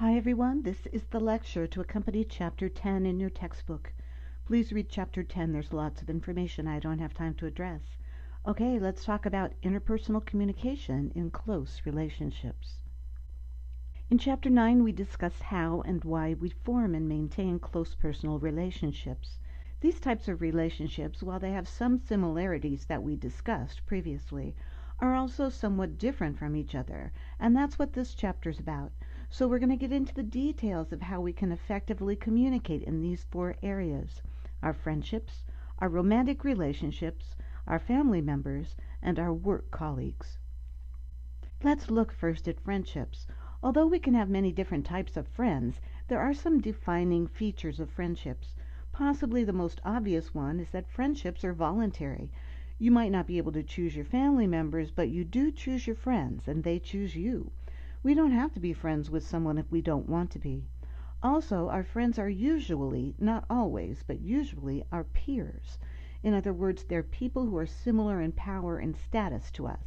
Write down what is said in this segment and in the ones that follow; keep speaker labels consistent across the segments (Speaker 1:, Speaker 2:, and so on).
Speaker 1: Hi everyone, this is the lecture to accompany Chapter 10 in your textbook. Please read Chapter 10, there's lots of information I don't have time to address. Okay, let's talk about interpersonal communication in close relationships. In Chapter 9, we discuss how and why we form and maintain close personal relationships. These types of relationships, while they have some similarities that we discussed previously, are also somewhat different from each other, and that's what this chapter is about. So we're going to get into the details of how we can effectively communicate in these four areas: our friendships, our romantic relationships, our family members, and our work colleagues. Let's look first at friendships. Although we can have many different types of friends, there are some defining features of friendships. Possibly the most obvious one is that friendships are voluntary. You might not be able to choose your family members, but you do choose your friends, and they choose you. We don't have to be friends with someone if we don't want to be. Also, our friends are usually, not always, but usually our peers. In other words, they're people who are similar in power and status to us.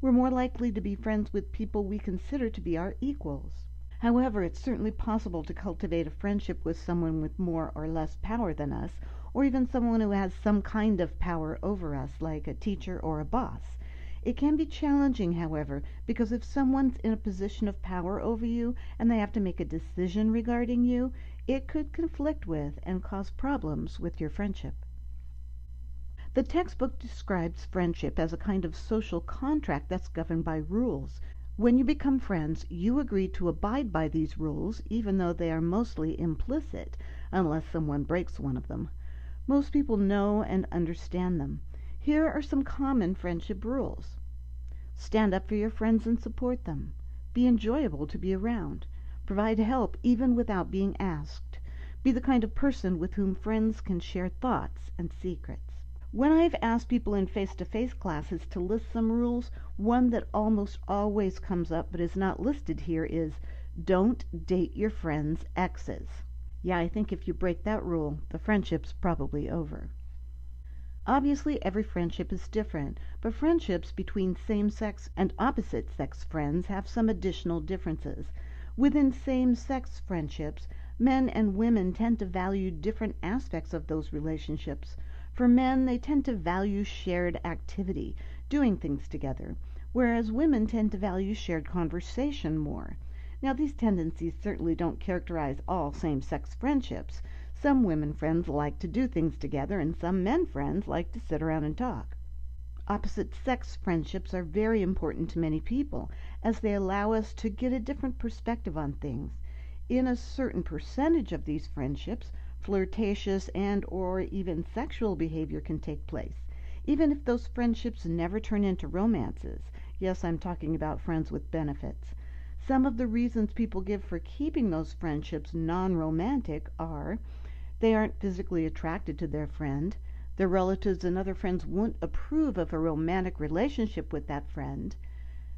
Speaker 1: We're more likely to be friends with people we consider to be our equals. However, it's certainly possible to cultivate a friendship with someone with more or less power than us, or even someone who has some kind of power over us, like a teacher or a boss. It can be challenging, however, because if someone's in a position of power over you and they have to make a decision regarding you, it could conflict with and cause problems with your friendship. The textbook describes friendship as a kind of social contract that's governed by rules. When you become friends, you agree to abide by these rules, even though they are mostly implicit, unless someone breaks one of them. Most people know and understand them. Here are some common friendship rules. Stand up for your friends and support them. Be enjoyable to be around. Provide help even without being asked. Be the kind of person with whom friends can share thoughts and secrets. When I've asked people in face-to-face classes to list some rules, one that almost always comes up but is not listed here is, don't date your friends' exes. Yeah, I think if you break that rule, the friendship's probably over. Obviously, every friendship is different, but friendships between same-sex and opposite-sex friends have some additional differences. Within same-sex friendships, men and women tend to value different aspects of those relationships. For men, they tend to value shared activity, doing things together, whereas women tend to value shared conversation more. Now, these tendencies certainly don't characterize all same-sex friendships. Some women friends like to do things together, and some men friends like to sit around and talk. Opposite-sex friendships are very important to many people, as they allow us to get a different perspective on things. In a certain percentage of these friendships, flirtatious and or even sexual behavior can take place, even if those friendships never turn into romances. Yes, I'm talking about friends with benefits. Some of the reasons people give for keeping those friendships non-romantic are: they aren't physically attracted to their friend, their relatives and other friends won't approve of a romantic relationship with that friend,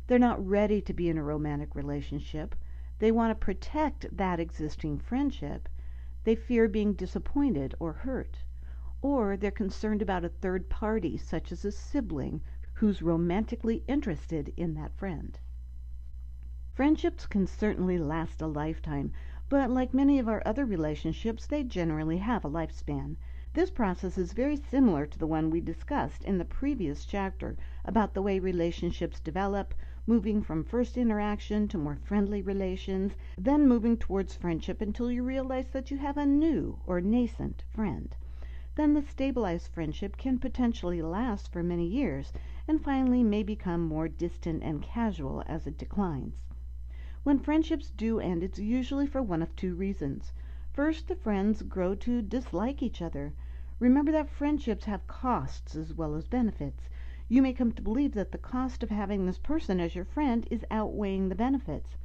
Speaker 1: they're not ready to be in a romantic relationship, they want to protect that existing friendship, they fear being disappointed or hurt, or they're concerned about a third party, such as a sibling, who's romantically interested in that friend. Friendships can certainly last a lifetime, but like many of our other relationships, they generally have a lifespan. This process is very similar to the one we discussed in the previous chapter about the way relationships develop, moving from first interaction to more friendly relations, then moving towards friendship until you realize that you have a new or nascent friend. Then the stabilized friendship can potentially last for many years, and finally may become more distant and casual as it declines. When friendships do end, it's usually for one of two reasons. First, the friends grow to dislike each other. Remember that friendships have costs as well as benefits. You may come to believe that the cost of having this person as your friend is outweighing the benefits.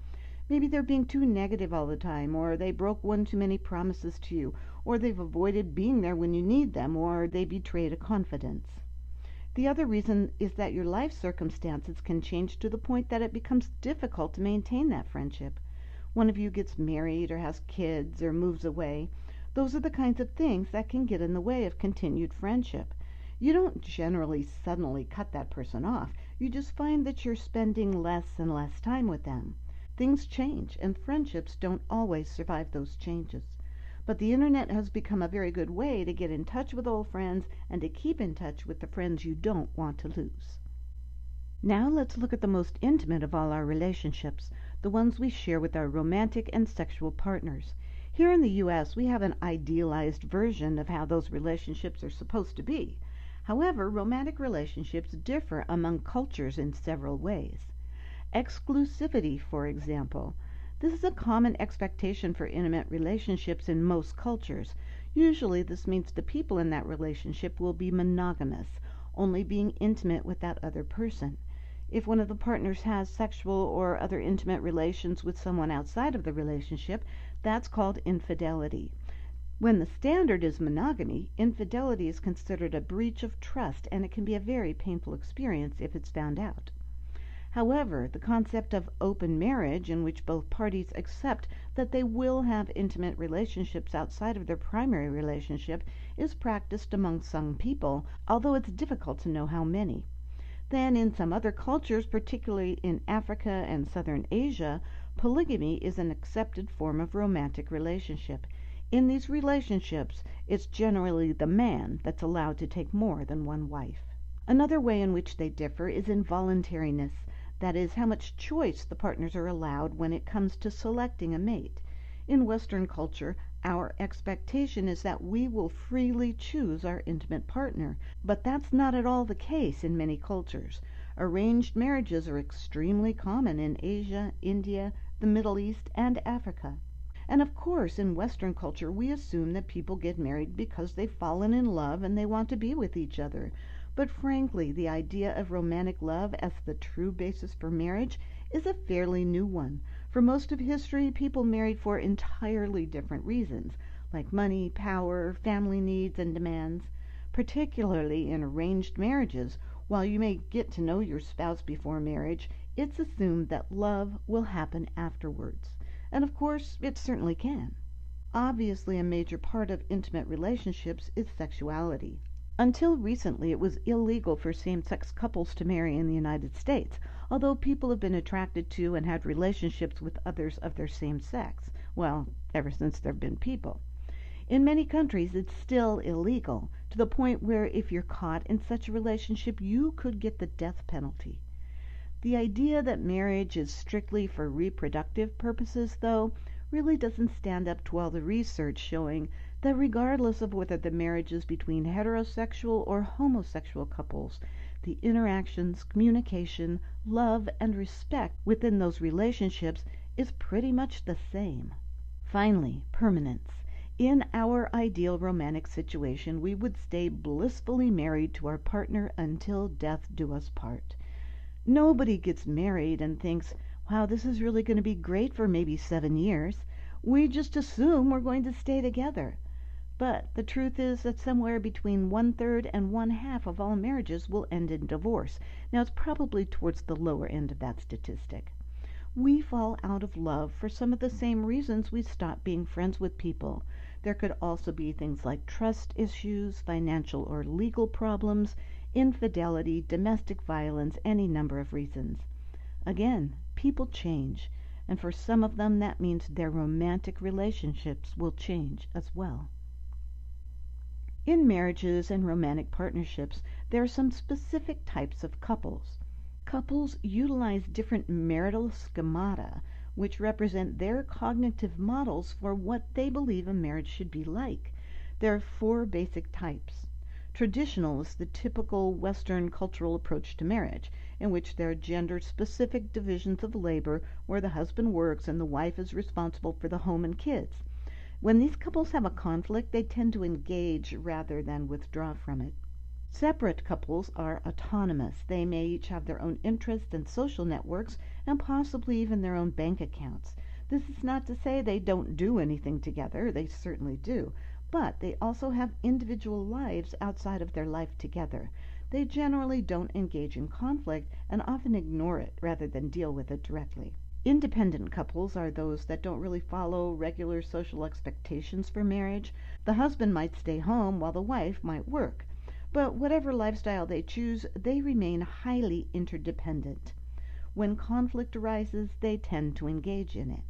Speaker 1: Maybe they're being too negative all the time, or they broke one too many promises to you, or they've avoided being there when you need them, or they betrayed a confidence. The other reason is that your life circumstances can change to the point that it becomes difficult to maintain that friendship. One of you gets married or has kids or moves away. Those are the kinds of things that can get in the way of continued friendship. You don't generally suddenly cut that person off. You just find that you're spending less and less time with them. Things change, and friendships don't always survive those changes. But the internet has become a very good way to get in touch with old friends and to keep in touch with the friends you don't want to lose. Now let's look at the most intimate of all our relationships, the ones we share with our romantic and sexual partners. Here in the U.S., we have an idealized version of how those relationships are supposed to be. However, romantic relationships differ among cultures in several ways. Exclusivity, for example. This is a common expectation for intimate relationships in most cultures. Usually this means the people in that relationship will be monogamous, only being intimate with that other person. If one of the partners has sexual or other intimate relations with someone outside of the relationship, that's called infidelity. When the standard is monogamy, infidelity is considered a breach of trust, and it can be a very painful experience if it's found out. However, the concept of open marriage, in which both parties accept that they will have intimate relationships outside of their primary relationship, is practiced among some people, although it's difficult to know how many. Then in some other cultures, particularly in Africa and Southern Asia, polygamy is an accepted form of romantic relationship. In these relationships, it's generally the man that's allowed to take more than one wife. Another way in which they differ is in voluntariness, that is, how much choice the partners are allowed when it comes to selecting a mate. In Western culture, our expectation is that we will freely choose our intimate partner, but that's not at all the case in many cultures. Arranged marriages are extremely common in Asia, India, the Middle East, and Africa. And of course, in Western culture, we assume that people get married because they've fallen in love and they want to be with each other. But frankly, the idea of romantic love as the true basis for marriage is a fairly new one. For most of history, people married for entirely different reasons, like money, power, family needs, and demands. Particularly in arranged marriages, while you may get to know your spouse before marriage, it's assumed that love will happen afterwards. And of course, it certainly can. Obviously, a major part of intimate relationships is sexuality. Until recently, it was illegal for same-sex couples to marry in the United States, although people have been attracted to and had relationships with others of their same sex, well, ever since there have been people. In many countries, it's still illegal, to the point where if you're caught in such a relationship, you could get the death penalty. The idea that marriage is strictly for reproductive purposes, though, really doesn't stand up to all the research showing that regardless of whether the marriage is between heterosexual or homosexual couples, the interactions, communication, love, and respect within those relationships is pretty much the same. Finally, permanence. In our ideal romantic situation, we would stay blissfully married to our partner until death do us part. Nobody gets married and thinks, wow, this is really going to be great for maybe 7 years. We just assume we're going to stay together. But the truth is that somewhere between 1/3 and 1/2 of all marriages will end in divorce. Now, it's probably towards the lower end of that statistic. We fall out of love for some of the same reasons we stop being friends with people. There could also be things like trust issues, financial or legal problems, infidelity, domestic violence, any number of reasons. Again, people change, and for some of them that means their romantic relationships will change as well. In marriages and romantic partnerships, there are some specific types of couples. Couples utilize different marital schemata, which represent their cognitive models for what they believe a marriage should be like. There are 4 basic types. Traditional is the typical Western cultural approach to marriage, in which there are gender-specific divisions of labor where the husband works and the wife is responsible for the home and kids. When these couples have a conflict, they tend to engage rather than withdraw from it. Separate couples are autonomous. They may each have their own interests and social networks, and possibly even their own bank accounts. This is not to say they don't do anything together. They certainly do. But they also have individual lives outside of their life together. They generally don't engage in conflict and often ignore it rather than deal with it directly. Independent couples are those that don't really follow regular social expectations for marriage. The husband might stay home while the wife might work. But whatever lifestyle they choose, they remain highly interdependent. When conflict arises, they tend to engage in it.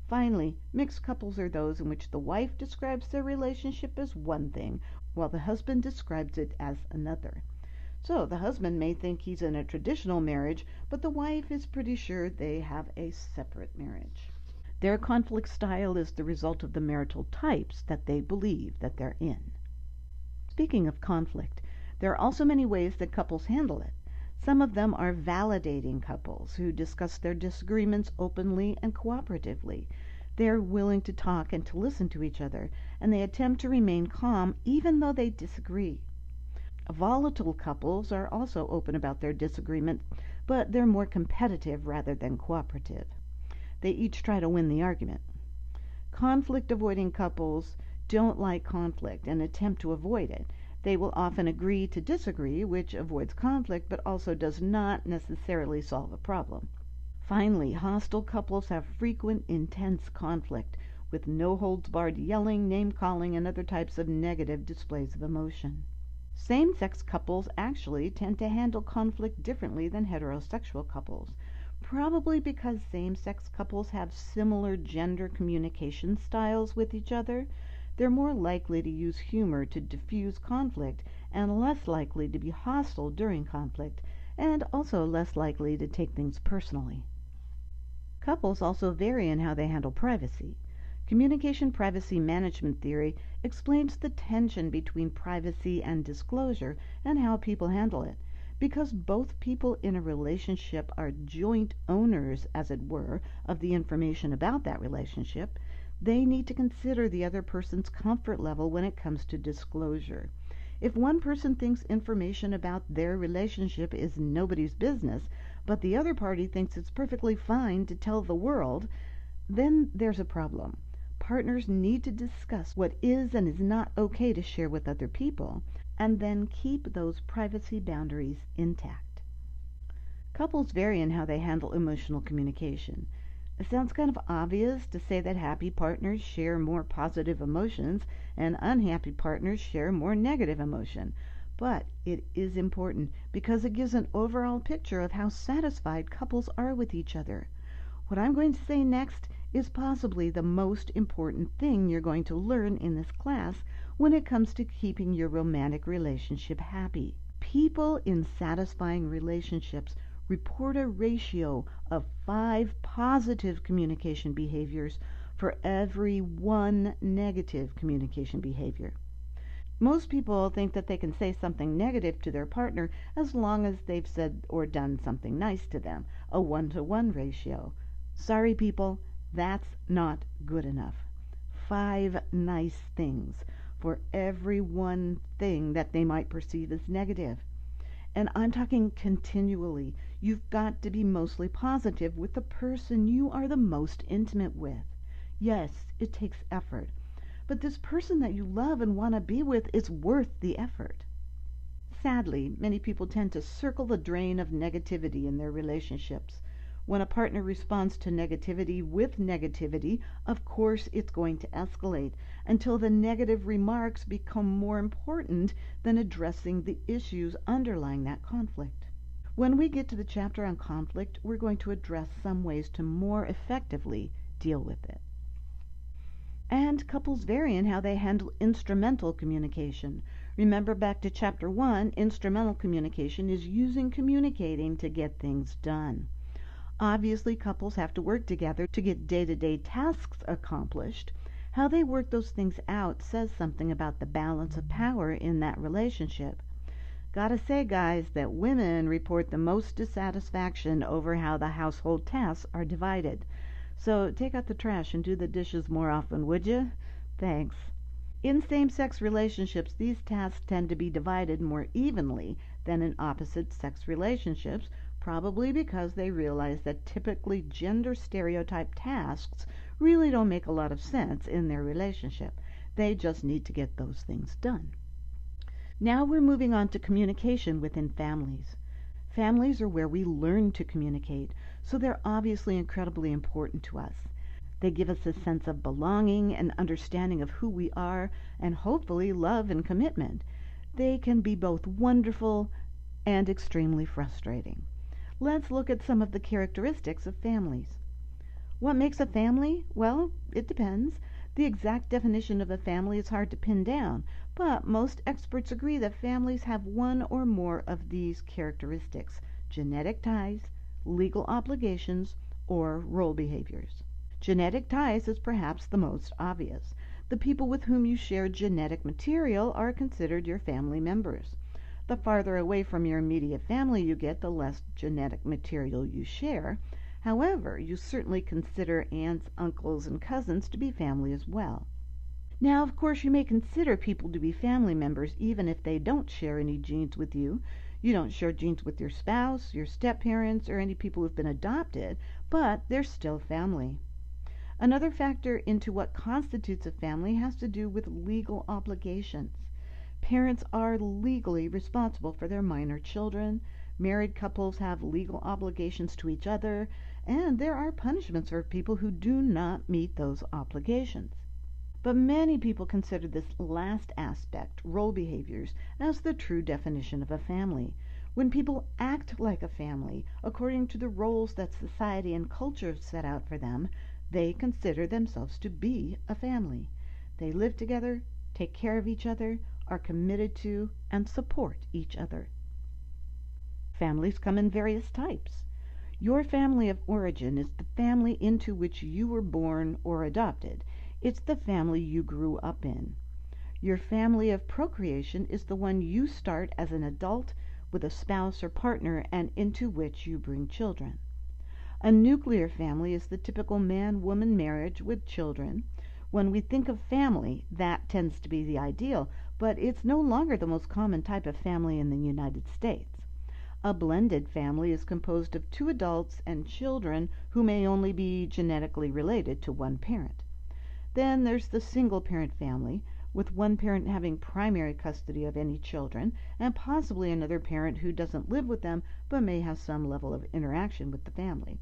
Speaker 1: Finally, mixed couples are those in which the wife describes their relationship as one thing, while the husband describes it as another. So the husband may think he's in a traditional marriage, but the wife is pretty sure they have a separate marriage. Their conflict style is the result of the marital types that they believe that they're in. Speaking of conflict, there are also many ways that couples handle it. Some of them are validating couples who discuss their disagreements openly and cooperatively. They're willing to talk and to listen to each other, and they attempt to remain calm even though they disagree. Volatile couples are also open about their disagreement, but they're more competitive rather than cooperative. They each try to win the argument. Conflict-avoiding couples don't like conflict and attempt to avoid it. They will often agree to disagree, which avoids conflict but also does not necessarily solve a problem. Finally, hostile couples have frequent, intense conflict, with no-holds-barred yelling, name-calling, and other types of negative displays of emotion. Same-sex couples actually tend to handle conflict differently than heterosexual couples, probably because same-sex couples have similar gender communication styles with each other. They're more likely to use humor to diffuse conflict and less likely to be hostile during conflict, and also less likely to take things personally. Couples also vary in how they handle privacy. Communication privacy management theory explains the tension between privacy and disclosure and how people handle it. Because both people in a relationship are joint owners, as it were, of the information about that relationship, they need to consider the other person's comfort level when it comes to disclosure. If one person thinks information about their relationship is nobody's business, but the other party thinks it's perfectly fine to tell the world, then there's a problem. Partners need to discuss what is and is not okay to share with other people, and then keep those privacy boundaries intact. Couples vary in how they handle emotional communication. It sounds kind of obvious to say that happy partners share more positive emotions and unhappy partners share more negative emotion, but it is important because it gives an overall picture of how satisfied couples are with each other. What I'm going to say next is possibly the most important thing you're going to learn in this class when it comes to keeping your romantic relationship happy. People in satisfying relationships report a ratio of 5 positive communication behaviors for every 1 negative communication behavior. Most people think that they can say something negative to their partner as long as they've said or done something nice to them, a 1-to-1 ratio. Sorry people, that's not good enough. 5 nice things for every 1 thing that they might perceive as negative. And I'm talking continually. You've got to be mostly positive with the person you are the most intimate with. Yes, it takes effort, but this person that you love and want to be with is worth the effort. Sadly, many people tend to circle the drain of negativity in their relationships. When a partner responds to negativity with negativity, of course it's going to escalate until the negative remarks become more important than addressing the issues underlying that conflict. When we get to the chapter on conflict, we're going to address some ways to more effectively deal with it. And couples vary in how they handle instrumental communication. Remember back to chapter 1, instrumental communication is using communicating to get things done. Obviously, couples have to work together to get day-to-day tasks accomplished. How they work those things out says something about the balance of power in that relationship. Gotta say, guys, that women report the most dissatisfaction over how the household tasks are divided. So take out the trash and do the dishes more often, would you? Thanks. In same-sex relationships, these tasks tend to be divided more evenly than in opposite-sex relationships, probably because they realize that typically gender stereotype tasks really don't make a lot of sense in their relationship. They just need to get those things done. Now we're moving on to communication within families. Families are where we learn to communicate, so they're obviously incredibly important to us. They give us a sense of belonging and understanding of who we are, and hopefully love and commitment. They can be both wonderful and extremely frustrating. Let's look at some of the characteristics of families. What makes a family? Well, it depends. The exact definition of a family is hard to pin down, but most experts agree that families have one or more of these characteristics: genetic ties, legal obligations, or role behaviors. Genetic ties is perhaps the most obvious. The people with whom you share genetic material are considered your family members. The farther away from your immediate family you get, the less genetic material you share. However, you certainly consider aunts, uncles, and cousins to be family as well. Now, of course, you may consider people to be family members even if they don't share any genes with you. You don't share genes with your spouse, your step-parents, or any people who've been adopted, but they're still family. Another factor into what constitutes a family has to do with legal obligations. Parents are legally responsible for their minor children. Married couples have legal obligations to each other, and there are punishments for people who do not meet those obligations. But many people consider this last aspect, role behaviors, as the true definition of a family. When people act like a family, according to the roles that society and culture set out for them, they consider themselves to be a family. They live together, take care of each other, are committed to, and support each other. Families come in various types. Your family of origin is the family into which you were born or adopted. It's the family you grew up in. Your family of procreation is the one you start as an adult with a spouse or partner and into which you bring children. A nuclear family is the typical man-woman marriage with children. When we think of family, that tends to be the ideal, but it's no longer the most common type of family in the United States. A blended family is composed of two adults and children who may only be genetically related to one parent. Then there's the single-parent family, with one parent having primary custody of any children, and possibly another parent who doesn't live with them but may have some level of interaction with the family.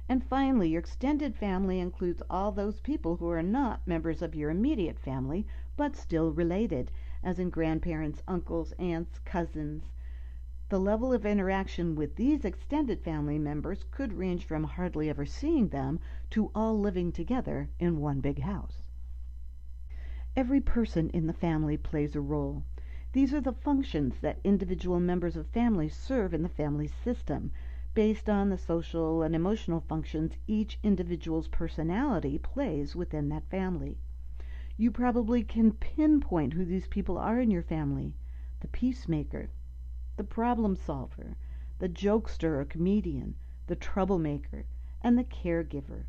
Speaker 1: And finally, your extended family includes all those people who are not members of your immediate family, but still related, as in grandparents, uncles, aunts, cousins. The level of interaction with these extended family members could range from hardly ever seeing them to all living together in one big house. Every person in the family plays a role. These are the functions that individual members of families serve in the family system, based on the social and emotional functions each individual's personality plays within that family. You probably can pinpoint who these people are in your family: the peacemaker, the problem solver, the jokester or comedian, the troublemaker, and the caregiver.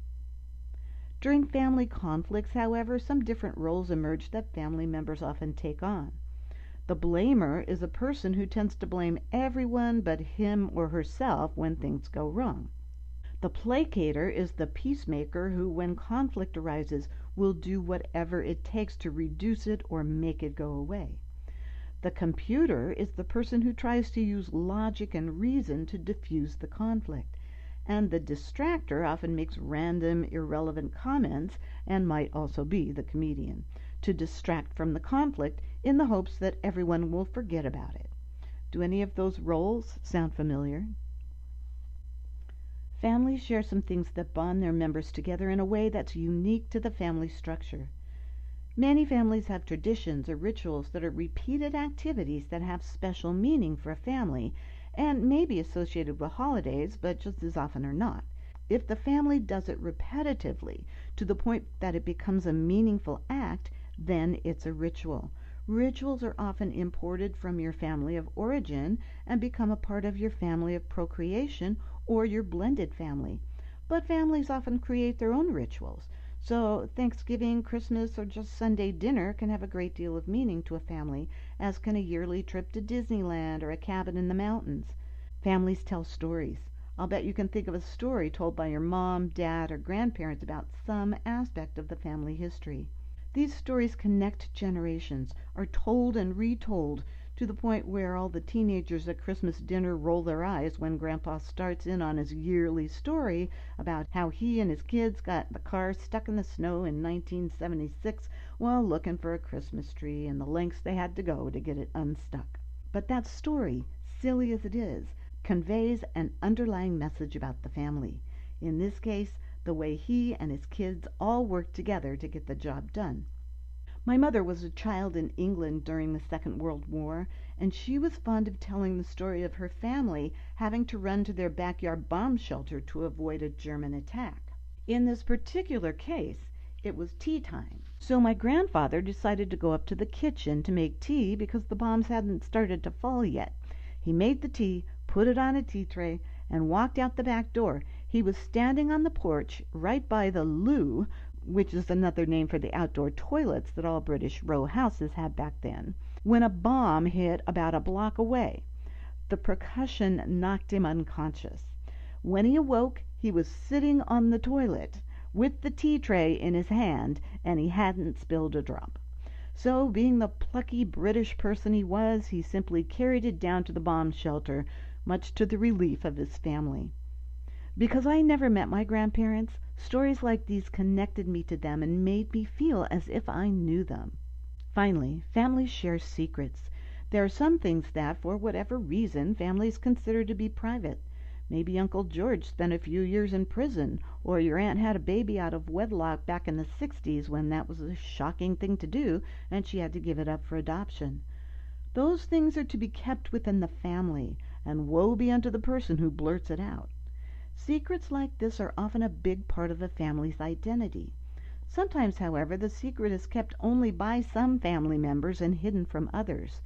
Speaker 1: During family conflicts, however, some different roles emerge that family members often take on. The blamer is a person who tends to blame everyone but him or herself when things go wrong. The placater is the peacemaker who, when conflict arises, will do whatever it takes to reduce it or make it go away. The computer is the person who tries to use logic and reason to diffuse the conflict. And the distractor often makes random, irrelevant comments, and might also be the comedian, to distract from the conflict in the hopes that everyone will forget about it. Do any of those roles sound familiar? Families share some things that bond their members together in a way that's unique to the family structure. Many families have traditions or rituals that are repeated activities that have special meaning for a family and may be associated with holidays, but just as often are not. If the family does it repetitively to the point that it becomes a meaningful act, then it's a ritual. Rituals are often imported from your family of origin and become a part of your family of procreation or your blended family. But families often create their own rituals. So Thanksgiving, Christmas, or just Sunday dinner can have a great deal of meaning to a family, as can a yearly trip to Disneyland or a cabin in the mountains. Families tell stories. I'll bet you can think of a story told by your mom, dad, or grandparents about some aspect of the family history. These stories connect generations, are told and retold, to the point where all the teenagers at Christmas dinner roll their eyes when Grandpa starts in on his yearly story about how he and his kids got the car stuck in the snow in 1976 while looking for a Christmas tree and the lengths they had to go to get it unstuck. But that story, silly as it is, conveys an underlying message about the family. In this case, the way he and his kids all work together to get the job done. My mother was a child in England during the Second World War, and she was fond of telling the story of her family having to run to their backyard bomb shelter to avoid a German attack. In this particular case, it was tea time. So my grandfather decided to go up to the kitchen to make tea because the bombs hadn't started to fall yet. He made the tea, put it on a tea tray, and walked out the back door. He was standing on the porch right by the loo, which is another name for the outdoor toilets that all British row houses had back then, when a bomb hit about a block away. The percussion knocked him unconscious. When he awoke, he was sitting on the toilet with the tea tray in his hand, and he hadn't spilled a drop. So, being the plucky British person he was, he simply carried it down to the bomb shelter, much to the relief of his family. Because I never met my grandparents, stories like these connected me to them and made me feel as if I knew them. Finally, families share secrets. There are some things that, for whatever reason, families consider to be private. Maybe Uncle George spent a few years in prison, or your aunt had a baby out of wedlock back in the 60s when that was a shocking thing to do and she had to give it up for adoption. Those things are to be kept within the family, and woe be unto the person who blurts it out. Secrets like this are often a big part of a family's identity. Sometimes, however, the secret is kept only by some family members and hidden from others.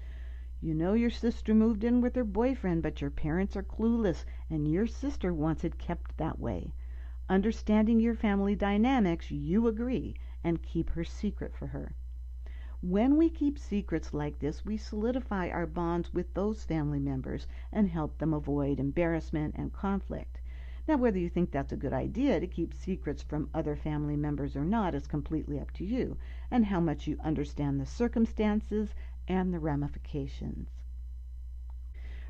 Speaker 1: You know your sister moved in with her boyfriend, but your parents are clueless, and your sister wants it kept that way. Understanding your family dynamics, you agree and keep her secret for her. When we keep secrets like this, we solidify our bonds with those family members and help them avoid embarrassment and conflict. Now, whether you think that's a good idea to keep secrets from other family members or not is completely up to you, and how much you understand the circumstances and the ramifications.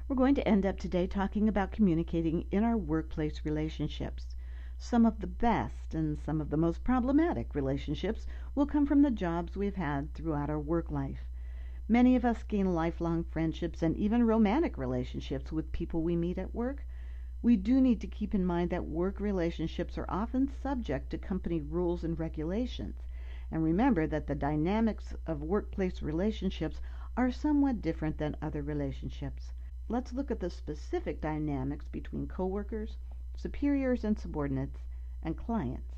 Speaker 1: We're going to end up today talking about communicating in our workplace relationships. Some of the best and some of the most problematic relationships will come from the jobs we've had throughout our work life. Many of us gain lifelong friendships and even romantic relationships with people we meet at work. We do need to keep in mind that work relationships are often subject to company rules and regulations. And remember that the dynamics of workplace relationships are somewhat different than other relationships. Let's look at the specific dynamics between coworkers, superiors and subordinates, and clients.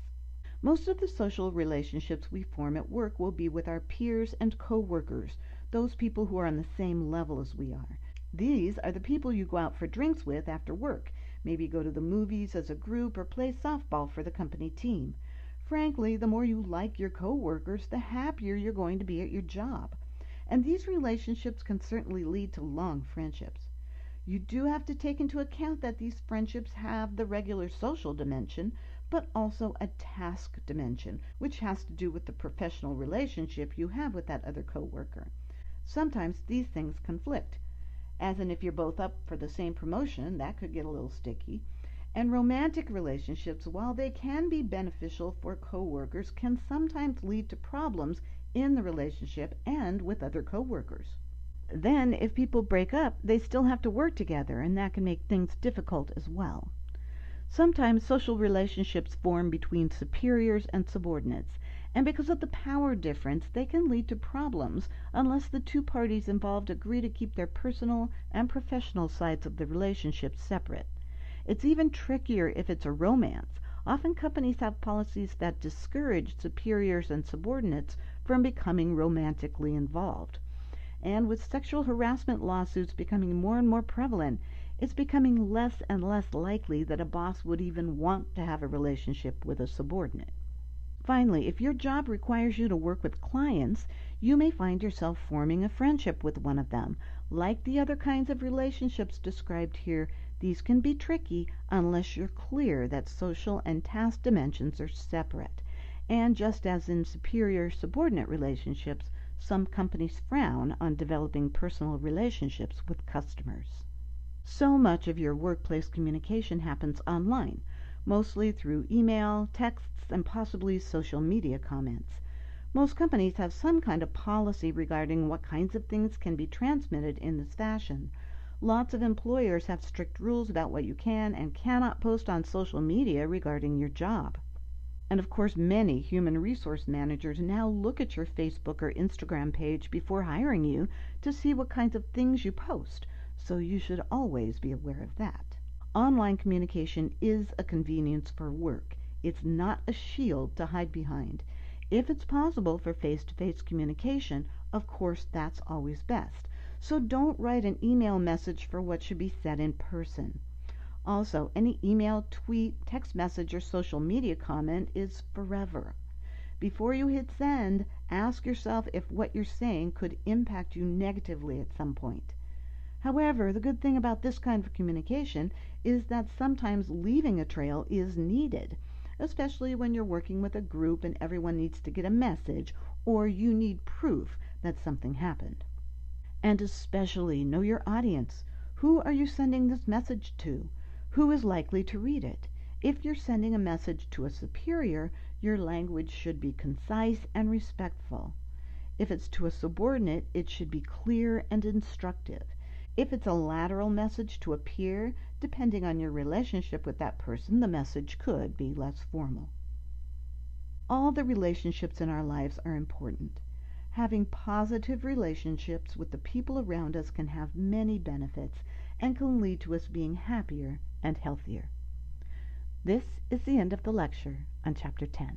Speaker 1: Most of the social relationships we form at work will be with our peers and coworkers, those people who are on the same level as we are. These are the people you go out for drinks with after work, maybe go to the movies as a group or play softball for the company team. Frankly, the more you like your coworkers, the happier you're going to be at your job. And these relationships can certainly lead to long friendships. You do have to take into account that these friendships have the regular social dimension, but also a task dimension, which has to do with the professional relationship you have with that other coworker. Sometimes these things conflict, as in if you're both up for the same promotion, that could get a little sticky. And romantic relationships, while they can be beneficial for coworkers, can sometimes lead to problems in the relationship and with other coworkers. Then, if people break up, they still have to work together, and that can make things difficult as well. Sometimes social relationships form between superiors and subordinates, and because of the power difference, they can lead to problems unless the two parties involved agree to keep their personal and professional sides of the relationship separate. It's even trickier if it's a romance. Often companies have policies that discourage superiors and subordinates from becoming romantically involved. And with sexual harassment lawsuits becoming more and more prevalent, it's becoming less and less likely that a boss would even want to have a relationship with a subordinate. Finally, if your job requires you to work with clients, you may find yourself forming a friendship with one of them. Like the other kinds of relationships described here, these can be tricky unless you're clear that social and task dimensions are separate. And just as in superior-subordinate relationships, some companies frown on developing personal relationships with customers. So much of your workplace communication happens online, mostly through email, texts, and possibly social media comments. Most companies have some kind of policy regarding what kinds of things can be transmitted in this fashion. Lots of employers have strict rules about what you can and cannot post on social media regarding your job. And of course, many human resource managers now look at your Facebook or Instagram page before hiring you to see what kinds of things you post, so you should always be aware of that. Online communication is a convenience for work. It's not a shield to hide behind. If it's possible for face-to-face communication, of course that's always best. So don't write an email message for what should be said in person. Also, any email, tweet, text message, or social media comment is forever. Before you hit send, ask yourself if what you're saying could impact you negatively at some point. However, the good thing about this kind of communication is that sometimes leaving a trail is needed, especially when you're working with a group and everyone needs to get a message or you need proof that something happened. And especially know your audience. Who are you sending this message to? Who is likely to read it? If you're sending a message to a superior, your language should be concise and respectful. If it's to a subordinate, it should be clear and instructive. If it's a lateral message to a peer, depending on your relationship with that person, the message could be less formal. All the relationships in our lives are important. Having positive relationships with the people around us can have many benefits and can lead to us being happier and healthier. This is the end of the lecture on Chapter 10.